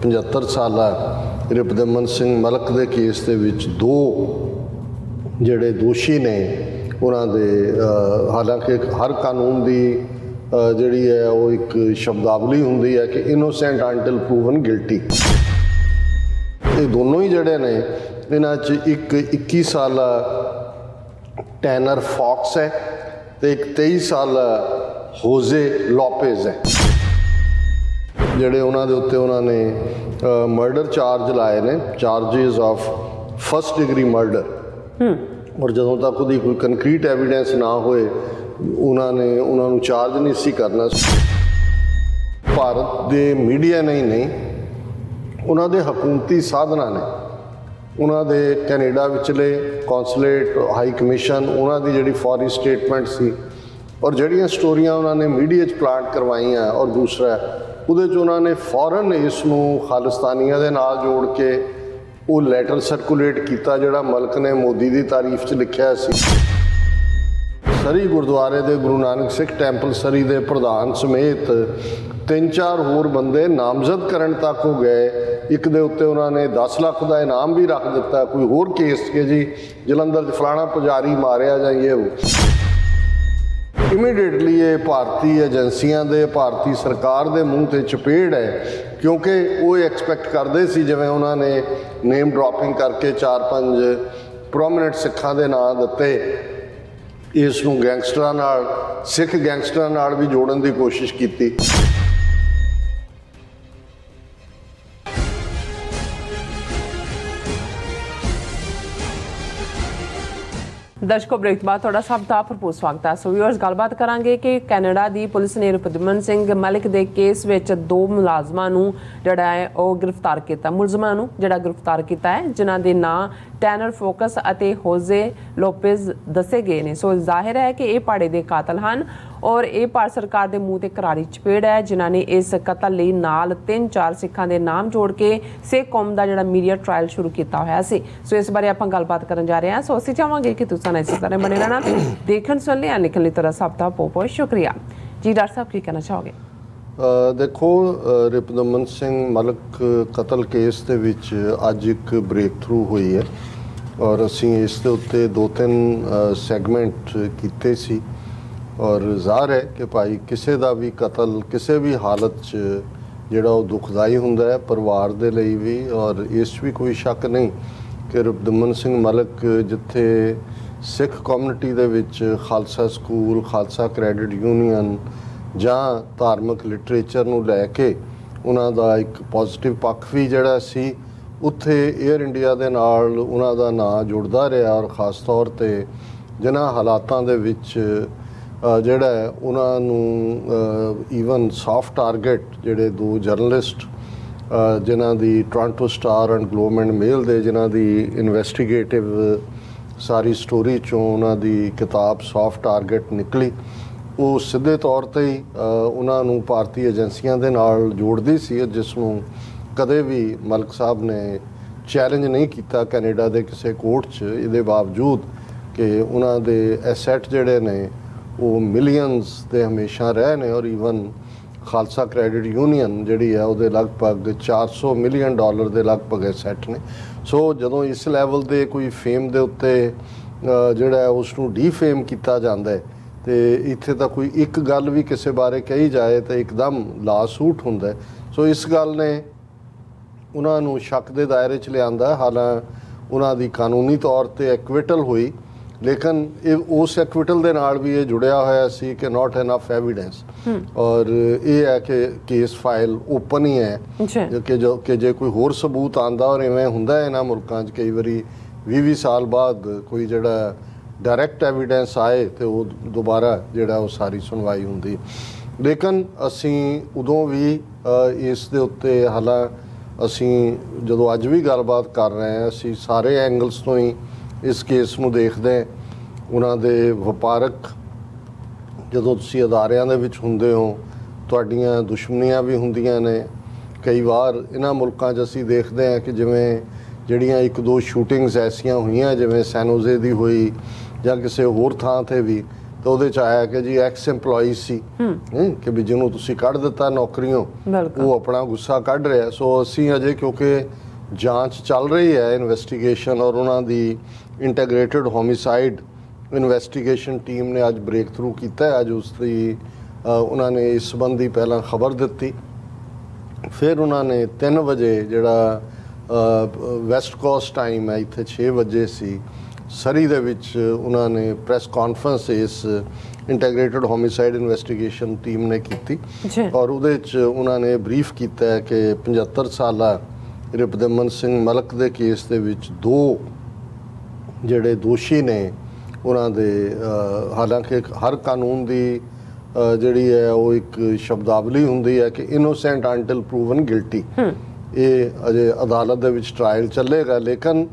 75 ਸਾਲਾ ਰਿਪੁਦਮਨ ਸਿੰਘ ਮਲਕ ਦੇ ਕੇਸ ਦੇ ਵਿੱਚ 2 ਜਿਹੜੇ ਦੋਸ਼ੀ ਨੇ ਉਹਨਾਂ ਦੇ ਹਾਲਾਂਕਿ ਹਰ ਕਾਨੂੰਨ ਦੀ ਜਿਹੜੀ ਹੈ ਉਹ ਇੱਕ ਸ਼ਬਦਾਵਲੀ ਹੁੰਦੀ ਹੈ ਕਿ ਇਨੋਸੈਂਟ ਅੰਟਿਲ ਪ੍ਰੂਵਨ ਗਿਲਟੀ। ਇਹ ਦੋਨੋਂ ਹੀ ਜਿਹੜੇ ਨੇ ਇਹਨਾਂ 'ਚ ਇੱਕ 21 ਸਾਲਾ ਟੈਨਰ ਫੌਕਸ ਹੈ ਤੇ ਇੱਕ 23 ਸਾਲਾ ਹੋਜ਼ੇ ਲੋਪੇਜ਼ ਹੈ, ਜਿਹੜੇ ਉਹਨਾਂ ਦੇ ਉੱਤੇ ਉਹਨਾਂ ਨੇ ਮਰਡਰ ਚਾਰਜ ਲਾਏ ਨੇ, charges of first degree murder. ਔਰ ਜਦੋਂ ਤੱਕ ਉਹਦੀ ਕੋਈ ਕੰਕਰੀਟ ਐਵੀਡੈਂਸ ਨਾ ਹੋਏ ਉਹਨਾਂ ਨੂੰ ਚਾਰਜ ਨਹੀਂ ਸੀ ਕਰਨਾ। ਭਾਰਤ ਦੇ ਮੀਡੀਆ ਨਹੀਂ ਉਹਨਾਂ ਦੇ ਹਕੂਮਤੀ ਸਾਧਨਾਂ ਨੇ, ਉਹਨਾਂ ਦੇ ਕੈਨੇਡਾ ਵਿਚਲੇ ਕੌਂਸੂਲੇਟ ਹਾਈ ਕਮਿਸ਼ਨ, ਉਹਨਾਂ ਦੀ ਜਿਹੜੀ ਫੌਰੀ ਸਟੇਟਮੈਂਟ ਸੀ ਔਰ ਜਿਹੜੀਆਂ ਸਟੋਰੀਆਂ ਉਹਨਾਂ ਨੇ ਮੀਡੀਆ 'ਚ ਪਲਾਂਟ ਕਰਵਾਈਆਂ, ਔਰ ਦੂਸਰਾ ਉਹਦੇ 'ਚ ਉਹਨਾਂ ਨੇ ਫੌਰਨ ਇਸ ਨੂੰ ਖਾਲਿਸਤਾਨੀਆਂ ਦੇ ਨਾਲ ਜੋੜ ਕੇ ਉਹ ਲੈਟਰ ਸਰਕੂਲੇਟ ਕੀਤਾ ਜਿਹੜਾ ਮਲਕ ਨੇ ਮੋਦੀ ਦੀ ਤਾਰੀਫ 'ਚ ਲਿਖਿਆ ਸੀ। ਸਰੀ ਗੁਰਦੁਆਰੇ ਦੇ ਗੁਰੂ ਨਾਨਕ ਸਿੱਖ ਟੈਂਪਲ ਸਰੀ ਦੇ ਪ੍ਰਧਾਨ ਸਮੇਤ 3-4 ਹੋਰ ਬੰਦੇ ਨਾਮਜ਼ਦ ਕਰਨ ਤੱਕ ਹੋ ਗਏ। ਇੱਕ ਦੇ ਉੱਤੇ ਉਹਨਾਂ ਨੇ 10 ਲੱਖ ਦਾ ਇਨਾਮ ਵੀ ਰੱਖ ਦਿੱਤਾ। ਕੋਈ ਹੋਰ ਕੇਸ ਕਿ ਜੀ ਜਲੰਧਰ 'ਚ ਫਲਾਣਾ ਪੁਜਾਰੀ ਮਾਰਿਆ ਜਾਂ ਇਹ ਇਮੀਡੀਏਟਲੀ ਇਹ ਭਾਰਤੀ ਏਜੰਸੀਆਂ ਦੇ, ਭਾਰਤੀ ਸਰਕਾਰ ਦੇ ਮੂੰਹ 'ਤੇ ਚਪੇੜ ਹੈ, ਕਿਉਂਕਿ ਉਹ ਐਕਸਪੈਕਟ ਕਰਦੇ ਸੀ ਜਿਵੇਂ ਉਹਨਾਂ ਨੇ ਨੇਮ ਡ੍ਰੌਪਿੰਗ ਕਰਕੇ 4-5 ਪ੍ਰੋਮੀਨੈਂਟ ਸਿੱਖਾਂ ਦੇ ਨਾਂ ਦਿੱਤੇ, ਇਸ ਨੂੰ ਗੈਂਗਸਟਰਾਂ ਨਾਲ, ਸਿੱਖ ਗੈਂਗਸਟਰਾਂ ਨਾਲ ਵੀ ਜੋੜਨ ਦੀ ਕੋਸ਼ਿਸ਼ ਕੀਤੀ। ਦਰਸ਼ਕੋ ਬ੍ਰੇਕ ਤੋਂ ਬਾਅਦ ਤੁਹਾਡਾ ਸਭ ਦਾ ਭਰਪੂਰ ਸਵਾਗਤ ਹੈ। ਸੋ ਵਿਊਅਰਸ, ਗੱਲਬਾਤ ਕਰਾਂਗੇ ਕਿ ਕੈਨੇਡਾ ਦੀ ਪੁਲਿਸ ਨੇ ਰਿਪੁਦਮਨ ਸਿੰਘ ਮਲਿਕ ਦੇ ਕੇਸ ਵਿੱਚ 2 ਮੁਲਾਜ਼ਮਾਂ ਨੂੰ ਜਿਹੜਾ ਹੈ ਉਹ ਗ੍ਰਿਫਤਾਰ ਕੀਤਾ। ਮੁਲਜ਼ਮਾਂ ਨੂੰ ਜਿਹੜਾ ਗ੍ਰਿਫਤਾਰ ਕੀਤਾ ਹੈ, ਜਿਨ੍ਹਾਂ ਦੇ ਨਾਂ ਟੈਨਰ ਫੋਕਸ ਅਤੇ ਹੋਜ਼ੇ ਲੋਪੇਜ਼ ਦੱਸੇ ਗਏ ਨੇ। ਸੋ ਜ਼ਾਹਿਰ ਹੈ ਕਿ ਇਹ ਪਾੜੇ ਦੇ ਕਾਤਲ ਹਨ ਔਰ ਇਹ ਭਾਰਤ ਸਰਕਾਰ ਦੇ ਮੂੰਹ ਤੇ ਕਰਾਰੀ ਚਪੇੜ ਹੈ, ਜਿਨ੍ਹਾਂ ਨੇ ਇਸ ਕਤਲ ਲਈ ਨਾਲ 3-4 ਸਿੱਖਾਂ ਦੇ ਨਾਮ ਜੋੜ ਕੇ ਸਿੱਖ ਕੌਮ ਦਾ ਜਿਹੜਾ ਮੀਡੀਆ ਟ੍ਰਾਇਲ ਸ਼ੁਰੂ ਕੀਤਾ ਹੋਇਆ ਸੀ। ਸੋ ਇਸ ਬਾਰੇ ਆਪਾਂ ਗੱਲਬਾਤ ਕਰਨ ਜਾ ਰਹੇ ਹਾਂ। ਸੋ ਅਸੀਂ ਚਾਹਾਂਗੇ ਕਿ ਤੁਸੀਂ ਇਸੇ ਤਰ੍ਹਾਂ ਬਣੇ ਰਹਿਣਾ। ਦੇਖਣ ਸੁਣ ਲਿਆ ਲਿਖਣ ਲਈ ਤੁਹਾਡਾ ਸਭ ਦਾ ਬਹੁਤ ਸ਼ੁਕਰੀਆ ਜੀ। ਡਾਕਟਰ ਸਾਹਿਬ ਕੀ ਕਹਿਣਾ ਚਾਹੋਗੇ? ਦੇਖੋ, ਰਿਪੁਦਮਨ ਸਿੰਘ ਮਲਕ ਕਤਲ ਕੇਸ ਦੇ ਵਿੱਚ ਅੱਜ ਇੱਕ ਬ੍ਰੇਕ ਥਰੂ ਹੋਈ ਹੈ ਔਰ ਅਸੀਂ ਇਸ ਦੇ ਉੱਤੇ 2-3 ਸੈਗਮੈਂਟ ਕੀਤੇ ਸੀ ਔਰ ਜ਼ਾਹਰ ਹੈ ਕਿ ਭਾਈ ਕਿਸੇ ਦਾ ਵੀ ਕਤਲ ਕਿਸੇ ਵੀ ਹਾਲਤ 'ਚ ਜਿਹੜਾ ਉਹ ਦੁਖਦਾਈ ਹੁੰਦਾ ਹੈ ਪਰਿਵਾਰ ਦੇ ਲਈ ਵੀ। ਔਰ ਇਸ 'ਚ ਵੀ ਕੋਈ ਸ਼ੱਕ ਨਹੀਂ ਕਿ ਰਿਪੁਦਮਨ ਸਿੰਘ ਮਲਕ ਜਿੱਥੇ ਸਿੱਖ ਕਮਿਊਨਿਟੀ ਦੇ ਵਿੱਚ Khalsa school, Khalsa credit union ਜਾਂ ਧਾਰਮਿਕ ਲਿਟਰੇਚਰ ਨੂੰ ਲੈ ਕੇ ਉਹਨਾਂ ਦਾ ਇੱਕ ਪੋਜ਼ਿਟਿਵ ਪੱਖ ਵੀ ਜਿਹੜਾ ਸੀ, ਉੱਥੇ ਏਅਰ ਇੰਡੀਆ ਦੇ ਨਾਲ ਉਹਨਾਂ ਦਾ ਨਾਂ ਜੁੜਦਾ ਰਿਹਾ। ਔਰ ਖ਼ਾਸ ਤੌਰ 'ਤੇ ਜਿਨ੍ਹਾਂ ਹਾਲਾਤਾਂ ਦੇ ਵਿੱਚ ਜਿਹੜਾ ਉਹਨਾਂ ਨੂੰ ਈਵਨ ਸੌਫਟ ਟਾਰਗੇਟ ਜਿਹੜੇ 2 ਜਰਨਲਿਸਟ ਜਿਨ੍ਹਾਂ ਦੀ Toronto Star and Globe and Mail ਦੇ, ਜਿਨ੍ਹਾਂ ਦੀ ਇਨਵੈਸਟੀਗੇਟਿਵ ਸਾਰੀ ਸਟੋਰੀ 'ਚੋਂ ਉਹਨਾਂ ਦੀ ਕਿਤਾਬ ਸੌਫਟ ਟਾਰਗੇਟ ਨਿਕਲੀ, ਉਹ ਸਿੱਧੇ ਤੌਰ 'ਤੇ ਹੀ ਉਹਨਾਂ ਨੂੰ ਭਾਰਤੀ ਏਜੰਸੀਆਂ ਦੇ ਨਾਲ ਜੋੜਦੀ ਸੀ, ਜਿਸ ਨੂੰ ਕਦੇ ਵੀ ਮਲਕ ਸਾਹਿਬ ਨੇ ਚੈਲੰਜ ਨਹੀਂ ਕੀਤਾ ਕੈਨੇਡਾ ਦੇ ਕਿਸੇ ਕੋਰਟ 'ਚ। ਇਹਦੇ ਬਾਵਜੂਦ ਕਿ ਉਹਨਾਂ ਦੇ ਐਸੈਟ ਜਿਹੜੇ ਨੇ ਉਹ ਮਿਲੀਅਨਸ ਦੇ ਹਮੇਸ਼ਾ ਰਹੇ ਨੇ ਔਰ ਈਵਨ ਖਾਲਸਾ ਕ੍ਰੈਡਿਟ ਯੂਨੀਅਨ ਜਿਹੜੀ ਹੈ ਉਹਦੇ ਲਗਭਗ $400 ਮਿਲੀਅਨ ਦੇ ਲਗਭਗ ਐਸੈਟ ਨੇ। ਸੋ ਜਦੋਂ ਇਸ ਲੈਵਲ ਦੇ ਕੋਈ ਫੇਮ ਦੇ ਉੱਤੇ ਜਿਹੜਾ ਉਸ ਨੂੰ ਡੀਫੇਮ ਕੀਤਾ ਜਾਂਦਾ ਹੈ ਤੇ ਇੱਥੇ ਤਾਂ ਕੋਈ ਇੱਕ ਗੱਲ ਵੀ ਕਿਸੇ ਬਾਰੇ ਕਹੀ ਜਾਏ ਤਾਂ ਇੱਕਦਮ ਲਾਸੂਟ ਹੁੰਦਾ ਹੈ। ਸੋ ਇਸ ਗੱਲ ਨੇ ਉਹਨਾਂ ਨੂੰ ਸ਼ੱਕ ਦੇ ਦਾਇਰੇ 'ਚ ਲਿਆਂਦਾ। ਹਾਲਾਂਕਿ ਉਹਨਾਂ ਦੀ ਕਾਨੂੰਨੀ ਤੌਰ 'ਤੇ ਐਕਵਿਟਲ ਹੋਈ, ਲੇਕਿਨ ਇਹ ਉਸ ਐਕਵਿਟਲ ਦੇ ਨਾਲ ਵੀ ਇਹ ਜੁੜਿਆ ਹੋਇਆ ਸੀ ਕਿ ਨਾਟ ਇਨਫ ਐਵੀਡੈਂਸ। ਔਰ ਇਹ ਹੈ ਕਿ ਕੇਸ ਫਾਈਲ ਓਪਨ ਹੀ ਹੈ ਕਿ ਜੇ ਕੋਈ ਹੋਰ ਸਬੂਤ ਆਉਂਦਾ, ਔਰ ਇਵੇਂ ਹੁੰਦਾ ਇਹਨਾਂ ਮੁਲਕਾਂ 'ਚ ਕਈ ਵਾਰੀ 20-20 ਸਾਲ ਬਾਅਦ ਕੋਈ ਜਿਹੜਾ ਡਾਇਰੈਕਟ ਐਵੀਡੈਂਸ ਆਏ ਤੇ ਉਹ ਦੁਬਾਰਾ ਜਿਹੜਾ ਉਹ ਸਾਰੀ ਸੁਣਵਾਈ ਹੁੰਦੀ। ਲੇਕਿਨ ਅਸੀਂ ਉਦੋਂ ਵੀ ਇਸ ਦੇ ਉੱਤੇ ਅਸੀਂ ਜਦੋਂ ਅੱਜ ਵੀ ਗੱਲਬਾਤ ਕਰ ਰਹੇ ਹਾਂ, ਅਸੀਂ ਸਾਰੇ ਐਂਗਲਸ ਤੋਂ ਹੀ ਇਸ ਕੇਸ ਨੂੰ ਦੇਖਦੇ ਹਾਂ। ਉਹਨਾਂ ਦੇ ਵਪਾਰਕ, ਜਦੋਂ ਤੁਸੀਂ ਅਦਾਰਿਆਂ ਦੇ ਵਿੱਚ ਹੁੰਦੇ ਹੋ ਤੁਹਾਡੀਆਂ ਦੁਸ਼ਮਣੀਆਂ ਵੀ ਹੁੰਦੀਆਂ ਨੇ। ਕਈ ਵਾਰ ਇਹਨਾਂ ਮੁਲਕਾਂ 'ਚ ਅਸੀਂ ਦੇਖਦੇ ਹਾਂ ਕਿ ਜਿਵੇਂ ਜਿਹੜੀਆਂ 1-2 ਸ਼ੂਟਿੰਗਸ ਐਸੀਆਂ ਹੋਈਆਂ ਜਿਵੇਂ ਸੈਨ ਹੋਜ਼ੇ ਦੀ ਹੋਈ ਜਾਂ ਕਿਸੇ ਹੋਰ ਥਾਂ 'ਤੇ ਵੀ, ਤਾਂ ਉਹਦੇ 'ਚ ਆਇਆ ਕਿ ਜੀ ਐਕਸ EMPLOYEE ਸੀ ਕਿ ਵੀ ਜਿਹਨੂੰ ਤੁਸੀਂ ਕੱਢ ਦਿੱਤਾ ਨੌਕਰੀਓਂ, ਉਹ ਆਪਣਾ ਗੁੱਸਾ ਕੱਢ ਰਿਹਾ। ਸੋ ਅਸੀਂ ਅਜੇ ਕਿਉਂਕਿ ਜਾਂਚ ਚੱਲ ਰਹੀ ਹੈ, ਇਨਵੈਸਟੀਗੇਸ਼ਨ, ਔਰ ਉਹਨਾਂ ਦੀ ਇੰਟੀਗ੍ਰੇਟਿਡ ਹੋਮਿਸਾਈਡ ਇਨਵੈਸਟੀਗੇਸ਼ਨ ਟੀਮ ਨੇ ਅੱਜ ਬ੍ਰੇਕ ਥਰੂ ਕੀਤਾ ਹੈ। ਅੱਜ ਉਸ ਦੀ ਉਹਨਾਂ ਨੇ ਇਸ ਸੰਬੰਧੀ ਪਹਿਲਾਂ ਖਬਰ ਦਿੱਤੀ, ਫਿਰ ਉਹਨਾਂ ਨੇ 3 ਵਜੇ ਜਿਹੜਾ ਵੈਸਟ ਕੋਸਟ ਟਾਈਮ ਹੈ, ਇੱਥੇ 6 ਵਜੇ ਸੀ, ਸਰੀ ਦੇ ਵਿੱਚ ਉਹਨਾਂ ਨੇ ਪ੍ਰੈਸ ਕਾਨਫਰੰਸ ਇਸ ਇੰਟੀਗ੍ਰੇਟਿਡ ਹੋਮਿਸਾਈਡ ਇਨਵੈਸਟੀਗੇਸ਼ਨ ਟੀਮ ਨੇ ਕੀਤੀ ਔਰ ਉਹਦੇ 'ਚ ਉਹਨਾਂ ਨੇ ਬਰੀਫ ਕੀਤਾ ਹੈ ਕਿ 75 ਸਾਲਾ ਰਿਪੁਦਮਨ ਸਿੰਘ ਮਲਕ ਦੇ ਕੇਸ ਦੇ ਵਿੱਚ 2 ਜਿਹੜੇ ਦੋਸ਼ੀ ਨੇ ਉਹਨਾਂ ਦੇ ਹਾਲਾਂਕਿ ਹਰ ਕਾਨੂੰਨ ਦੀ ਜਿਹੜੀ ਹੈ ਉਹ ਇੱਕ ਸ਼ਬਦਾਵਲੀ ਹੁੰਦੀ ਹੈ ਕਿ ਇਨੋਸੈਂਟ ਅੰਟਿਲ ਪ੍ਰੂਵਨ ਗਿਲਟੀ, ਇਹ ਅਜੇ ਅਦਾਲਤ ਦੇ ਵਿੱਚ ਟਰਾਇਲ ਚੱਲੇਗਾ। ਲੇਕਿਨ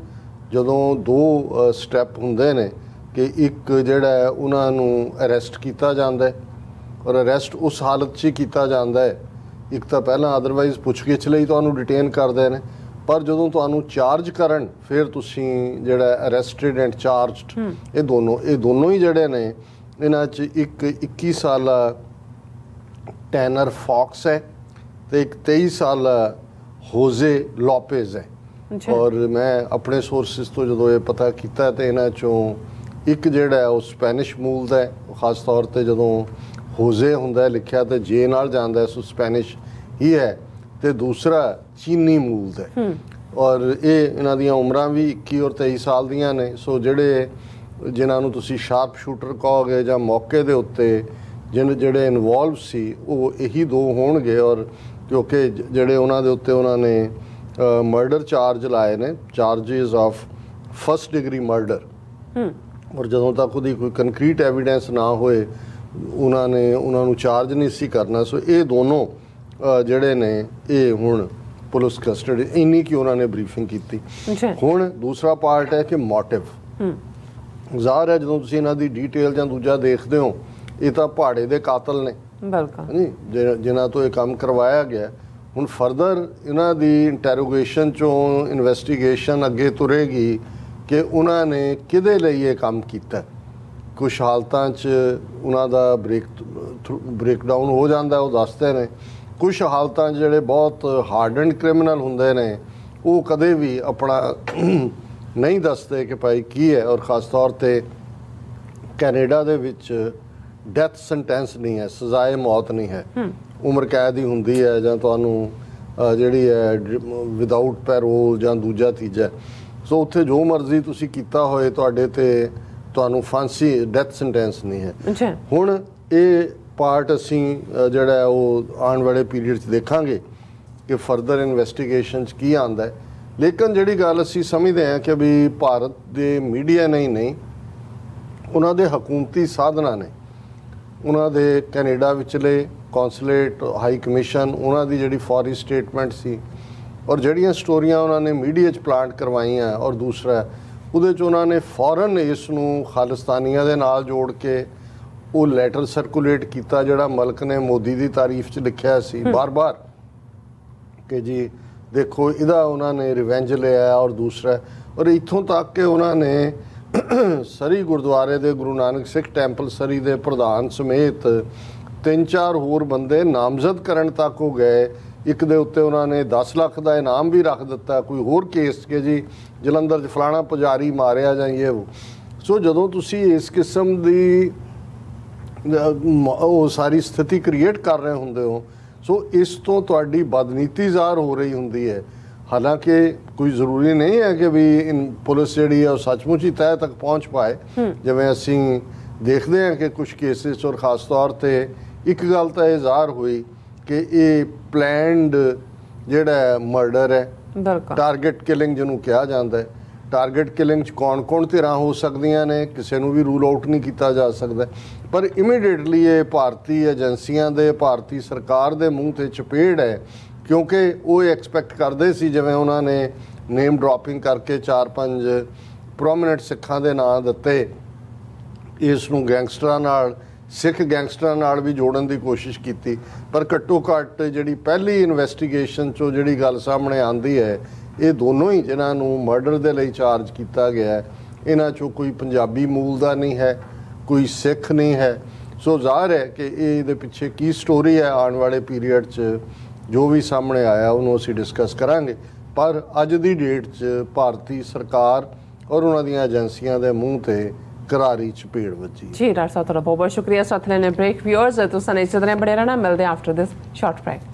ਜਦੋਂ 2 ਸਟੈਪ ਹੁੰਦੇ ਨੇ ਕਿ ਇੱਕ ਜਿਹੜਾ ਉਹਨਾਂ ਨੂੰ ਅਰੈਸਟ ਕੀਤਾ ਜਾਂਦਾ ਹੈ ਔਰ ਅਰੈਸਟ ਉਸ ਹਾਲਤ 'ਚ ਹੀ ਕੀਤਾ ਜਾਂਦਾ ਹੈ, ਇੱਕ ਤਾਂ ਪਹਿਲਾਂ ਅਦਰਵਾਈਜ਼ ਪੁੱਛਗਿੱਛ ਲਈ ਤੁਹਾਨੂੰ ਡਿਟੇਨ ਕਰਦੇ ਨੇ, ਪਰ ਜਦੋਂ ਤੁਹਾਨੂੰ ਚਾਰਜ ਕਰਨ ਫਿਰ ਤੁਸੀਂ ਜਿਹੜਾ ਅਰੈਸਟਡ ਐਂਡ ਚਾਰਜਡ, ਇਹ ਦੋਨੋਂ ਹੀ ਜਿਹੜੇ ਨੇ, ਇਹਨਾਂ 'ਚ ਇੱਕ 21 ਸਾਲਾ ਟੈਨਰ ਫੌਕਸ ਹੈ ਤੇ ਇੱਕ 23 ਸਾਲਾ ਹੋਜ਼ੇ ਲੋਪੇਜ਼ ਹੈ। ਔਰ ਮੈਂ ਆਪਣੇ ਸੋਰਸਿਸ ਤੋਂ ਜਦੋਂ ਇਹ ਪਤਾ ਕੀਤਾ ਤੇ ਇਹਨਾਂ 'ਚੋਂ ਇੱਕ ਜਿਹੜਾ ਉਹ ਸਪੈਨਿਸ਼ ਮੂਲ ਦਾ ਹੈ, ਖਾਸ ਤੌਰ ਤੇ ਜਦੋਂ ਹੋਜ਼ੇ ਹੁੰਦਾ ਲਿਖਿਆ ਤੇ ਜੇ ਨਾਲ ਜਾਂਦਾ ਸੋ ਸਪੈਨਿਸ਼ ਹੀ ਹੈ, ਤੇ ਦੂਸਰਾ ਚੀਨੀ ਮੂਲ ਦਾ ਹੈ। ਔਰ ਇਹ ਇਹਨਾਂ ਦੀਆਂ ਉਮਰਾਂ ਵੀ 21 ਔਰ 23 ਸਾਲ ਦੀਆਂ ਨੇ। ਸੋ ਜਿਨ੍ਹਾਂ ਨੂੰ ਤੁਸੀਂ ਸ਼ਾਰਪ ਸ਼ੂਟਰ ਕਹੋਗੇ ਜਾਂ ਮੌਕੇ ਦੇ ਉੱਤੇ ਜਿਹੜੇ ਇਨਵੋਲਵ ਸੀ ਉਹ ਇਹੀ 2 ਹੋਣਗੇ। ਔਰ ਕਿਉਂਕਿ ਜਿਹੜੇ ਉਹਨਾਂ ਦੇ ਉੱਤੇ ਉਹਨਾਂ ਨੇ ਮਰਡਰ ਚਾਰਜ ਲਾਏ ਨੇ, charges of first degree murder, ਔਰ ਜਦੋਂ ਤੱਕ ਉਹਦੀ ਕੋਈ ਕੰਕਰੀਟ ਐਵੀਡੈਂਸ ਨਾ ਹੋਏ ਉਹਨਾਂ ਨੂੰ ਚਾਰਜ ਨਹੀਂ ਸੀ ਕਰਨਾ। ਸੋ ਇਹ ਦੋਨੋਂ ਜਿਹੜੇ ਨੇ ਇਹ ਹੁਣ ਪੁਲਿਸ ਕਸਟਡੀ, ਇੰਨੀ ਕਿ ਉਹਨਾਂ ਨੇ ਬਰੀਫਿੰਗ ਕੀਤੀ। ਹੁਣ ਦੂਸਰਾ ਪਾਰਟ ਹੈ ਕਿ ਮੋਟਿਵ ਜ਼ਾਹਰ ਹੈ, ਜਦੋਂ ਤੁਸੀਂ ਇਹਨਾਂ ਦੀ ਡਿਟੇਲ ਜਾਂ ਦੂਜਾ ਦੇਖਦੇ ਹੋ, ਇਹ ਤਾਂ ਪਹਾੜੇ ਦੇ ਕਾਤਲ ਨੇ, ਬਿਲਕੁਲ ਜਿਨ੍ਹਾਂ ਤੋਂ ਇਹ ਕੰਮ ਕਰਵਾਇਆ ਗਿਆ। ਹੁਣ ਫਰਦਰ ਇਹਨਾਂ ਦੀ ਇੰਟੈਰੋਗੇਸ਼ਨ ਚੋਂ ਇਨਵੈਸਟੀਗੇਸ਼ਨ ਅੱਗੇ ਤੁਰੇਗੀ ਕਿ ਉਹਨਾਂ ਨੇ ਕਿਹਦੇ ਲਈ ਇਹ ਕੰਮ ਕੀਤਾ। ਕੁਛ ਹਾਲਤਾਂ 'ਚ ਉਹਨਾਂ ਦਾ ਬ੍ਰੇਕਡਾਊਨ ਹੋ ਜਾਂਦਾ, ਉਹ ਦੱਸਦੇ ਨੇ। ਕੁਛ ਹਾਲਤਾਂ 'ਚ ਜਿਹੜੇ ਬਹੁਤ ਹਾਰਡਨਡ ਕ੍ਰਿਮੀਨਲ ਹੁੰਦੇ ਨੇ ਉਹ ਕਦੇ ਵੀ ਆਪਣਾ ਨਹੀਂ ਦੱਸਦੇ ਕਿ ਭਾਈ ਕੀ ਹੈ। ਔਰ ਖ਼ਾਸ ਤੌਰ 'ਤੇ ਕੈਨੇਡਾ ਦੇ ਵਿੱਚ ਡੈਥ ਸੈਂਟੈਂਸ ਨਹੀਂ ਹੈ, ਸਜ਼ਾਏ ਮੌਤ ਨਹੀਂ ਹੈ, ਉਮਰ ਕੈਦ ਹੀ ਹੁੰਦੀ ਹੈ, ਜਾਂ ਤੁਹਾਨੂੰ ਜਿਹੜੀ ਹੈ ਵਿਦਆਊਟ ਪੈਰੋਲ ਜਾਂ ਦੂਜਾ ਤੀਜਾ। ਸੋ ਉੱਥੇ ਜੋ ਮਰਜ਼ੀ ਤੁਸੀਂ ਕੀਤਾ ਹੋਏ ਤੁਹਾਡੇ ਤੇ ਤੁਹਾਨੂੰ ਫਾਂਸੀ, ਡੈਥ ਸੈਂਟੈਂਸ ਨਹੀਂ ਹੈ। ਹੁਣ ਇਹ ਪਾਰਟ ਅਸੀਂ ਜਿਹੜਾ ਉਹ ਆਉਣ ਵਾਲੇ ਪੀਰੀਅਡ 'ਚ ਦੇਖਾਂਗੇ ਕਿ ਫਰਦਰ ਇਨਵੈਸਟੀਗੇਸ਼ਨ 'ਚ ਕੀ ਆਉਂਦਾ ਹੈ। ਲੇਕਿਨ ਜਿਹੜੀ ਗੱਲ ਅਸੀਂ ਸਮਝਦੇ ਹਾਂ ਕਿ ਵੀ ਭਾਰਤ ਦੇ ਮੀਡੀਆ ਨਹੀਂ, ਉਹਨਾਂ ਦੇ ਹਕੂਮਤੀ ਸਾਧਨਾਂ ਨੇ, ਉਹਨਾਂ ਦੇ ਕੈਨੇਡਾ ਵਿਚਲੇ ਕੌਂਸੂਲੇਟ, ਹਾਈ ਕਮਿਸ਼ਨ, ਉਹਨਾਂ ਦੀ ਜਿਹੜੀ ਫੌਰੀ ਸਟੇਟਮੈਂਟ ਸੀ ਔਰ ਜਿਹੜੀਆਂ ਸਟੋਰੀਆਂ ਉਹਨਾਂ ਨੇ ਮੀਡੀਆ 'ਚ ਪਲਾਂਟ ਕਰਵਾਈਆਂ, ਔਰ ਦੂਸਰਾ ਉਹਦੇ 'ਚ ਉਹਨਾਂ ਨੇ ਫੌਰਨ ਇਸ ਨੂੰ ਖਾਲਿਸਤਾਨੀਆਂ ਦੇ ਨਾਲ ਜੋੜ ਕੇ ਉਹ ਲੈਟਰ ਸਰਕੂਲੇਟ ਕੀਤਾ ਜਿਹੜਾ ਮਲਕ ਨੇ ਮੋਦੀ ਦੀ ਤਾਰੀਫ 'ਚ ਲਿਖਿਆ ਸੀ ਬਾਰ-ਬਾਰ ਕਿ ਜੀ ਦੇਖੋ ਇਹਦਾ ਉਹਨਾਂ ਨੇ ਰਿਵੈਂਜ ਲਿਆ। ਔਰ ਦੂਸਰਾ, ਔਰ ਇੱਥੋਂ ਤੱਕ ਕਿ ਉਹਨਾਂ ਨੇ ਸਰੀ ਗੁਰਦੁਆਰੇ ਦੇ ਗੁਰੂ ਨਾਨਕ ਸਿੱਖ ਟੈਂਪਲ ਸਰੀ ਦੇ ਪ੍ਰਧਾਨ ਸਮੇਤ 3-4 ਹੋਰ ਬੰਦੇ ਨਾਮਜ਼ਦ ਕਰਨ ਤੱਕ ਹੋ ਗਏ। ਇੱਕ ਦੇ ਉੱਤੇ ਉਹਨਾਂ ਨੇ 10 ਲੱਖ ਦਾ ਇਨਾਮ ਵੀ ਰੱਖ ਦਿੱਤਾ। ਕੋਈ ਹੋਰ ਕੇਸ ਕਿ ਜੀ ਜਲੰਧਰ 'ਚ ਫਲਾਣਾ ਪੁਜਾਰੀ ਮਾਰਿਆ ਜਾਂ ਇਹ। ਸੋ ਜਦੋਂ ਤੁਸੀਂ ਇਸ ਕਿਸਮ ਦੀ ਉਹ ਸਾਰੀ ਸਥਿਤੀ ਕ੍ਰੀਏਟ ਕਰ ਰਹੇ ਹੁੰਦੇ ਹੋ, ਸੋ ਇਸ ਤੋਂ ਤੁਹਾਡੀ ਬਦਨੀਤੀ ਜ਼ਾਹਰ ਹੋ ਰਹੀ ਹੁੰਦੀ ਹੈ। ਹਾਲਾਂਕਿ ਕੋਈ ਜ਼ਰੂਰੀ ਨਹੀਂ ਹੈ ਕਿ ਵੀ ਪੁਲਿਸ ਜਿਹੜੀ ਹੈ ਉਹ ਸੱਚਮੁੱਚ ਹੀ ਤਹਿ ਤੱਕ ਪਹੁੰਚ ਪਾਏ, ਜਿਵੇਂ ਅਸੀਂ ਦੇਖਦੇ ਹਾਂ ਕਿ ਕੁਝ ਕੇਸਿਸ, ਔਰ ਖ਼ਾਸ ਤੌਰ 'ਤੇ ਇੱਕ ਗੱਲ ਤਾਂ ਇਹ ਜ਼ਾਹਰ ਹੋਈ ਕਿ ਇਹ ਪਲੈਨਡ ਜਿਹੜਾ ਮਰਡਰ ਹੈ, ਟਾਰਗੇਟ ਕਿਲਿੰਗ ਜਿਹਨੂੰ ਕਿਹਾ ਜਾਂਦਾ ਹੈ। ਟਾਰਗੇਟ ਕਿਲਿੰਗ 'ਚ ਕੌਣ ਧਿਰਾਂ ਹੋ ਸਕਦੀਆਂ ਨੇ, ਕਿਸੇ ਨੂੰ ਵੀ ਰੂਲ ਆਊਟ ਨਹੀਂ ਕੀਤਾ ਜਾ ਸਕਦਾ। ਪਰ ਇਮੀਡੀਏਟਲੀ ਇਹ ਭਾਰਤੀ ਏਜੰਸੀਆਂ ਦੇ, ਭਾਰਤੀ ਸਰਕਾਰ ਦੇ ਮੂੰਹ 'ਤੇ ਚਪੇੜ ਹੈ, ਕਿਉਂਕਿ ਉਹ ਐਕਸਪੈਕਟ ਕਰਦੇ ਸੀ, ਜਿਵੇਂ ਉਹਨਾਂ ਨੇ ਨੇਮ ਡ੍ਰੌਪਿੰਗ ਕਰਕੇ 4-5 ਪ੍ਰੋਮੀਨੈਂਟ ਸਿੱਖਾਂ ਦੇ ਨਾਂ ਦਿੱਤੇ, ਇਸ ਨੂੰ ਗੈਂਗਸਟਰਾਂ ਨਾਲ, ਸਿੱਖ ਗੈਂਗਸਟਰਾਂ ਨਾਲ ਵੀ ਜੋੜਨ ਦੀ ਕੋਸ਼ਿਸ਼ ਕੀਤੀ। ਪਰ ਘੱਟੋ ਘੱਟ ਜਿਹੜੀ ਪਹਿਲੀ ਇਨਵੈਸਟੀਗੇਸ਼ਨ 'ਚੋਂ ਜਿਹੜੀ ਗੱਲ ਸਾਹਮਣੇ ਆਉਂਦੀ ਹੈ, ਇਹ ਦੋਨੋਂ ਹੀ ਜਿਨ੍ਹਾਂ ਨੂੰ ਮਰਡਰ ਦੇ ਲਈ ਚਾਰਜ ਕੀਤਾ ਗਿਆ, ਇਹਨਾਂ 'ਚੋਂ ਕੋਈ ਪੰਜਾਬੀ ਮੂਲ ਦਾ ਨਹੀਂ ਹੈ, ਕੋਈ ਸਿੱਖ ਨਹੀਂ ਹੈ। ਸੋ ਜ਼ਾਹਰ ਹੈ ਕਿ ਇਹਦੇ ਪਿੱਛੇ ਕੀ ਸਟੋਰੀ ਹੈ, ਆਉਣ ਵਾਲੇ ਪੀਰੀਅਡ 'ਚ ਜੋ ਵੀ ਸਾਹਮਣੇ ਆਇਆ ਉਹਨੂੰ ਅਸੀਂ ਡਿਸਕਸ ਕਰਾਂਗੇ। ਪਰ ਅੱਜ ਦੀ ਡੇਟ 'ਚ ਭਾਰਤੀ ਸਰਕਾਰ ਔਰ ਉਹਨਾਂ ਦੀਆਂ ਏਜੰਸੀਆਂ ਦੇ ਮੂੰਹ ਤੇ ਕਰਾਰੀ ਚਪੇੜ ਵੱਜੀ। ਜੀ ਡਾਕਟਰ ਸਾਹਿਬ, ਤੁਹਾਡਾ ਬਹੁਤ ਬਹੁਤ ਸ਼ੁਕਰੀਆ। ਸਾਥ ਲੈਣੇ ਬ੍ਰੇਕ। ਵਿਊਅਰਸ ਤੁਸੀਂ ਇਸੇ ਤਰ੍ਹਾਂ ਬੜੇ ਰਹਿਣਾ, ਮਿਲਦੇ ਆਫਟਰ ਦਿਸ ਸ਼ਾਰਟ ਬ੍ਰੇਕ।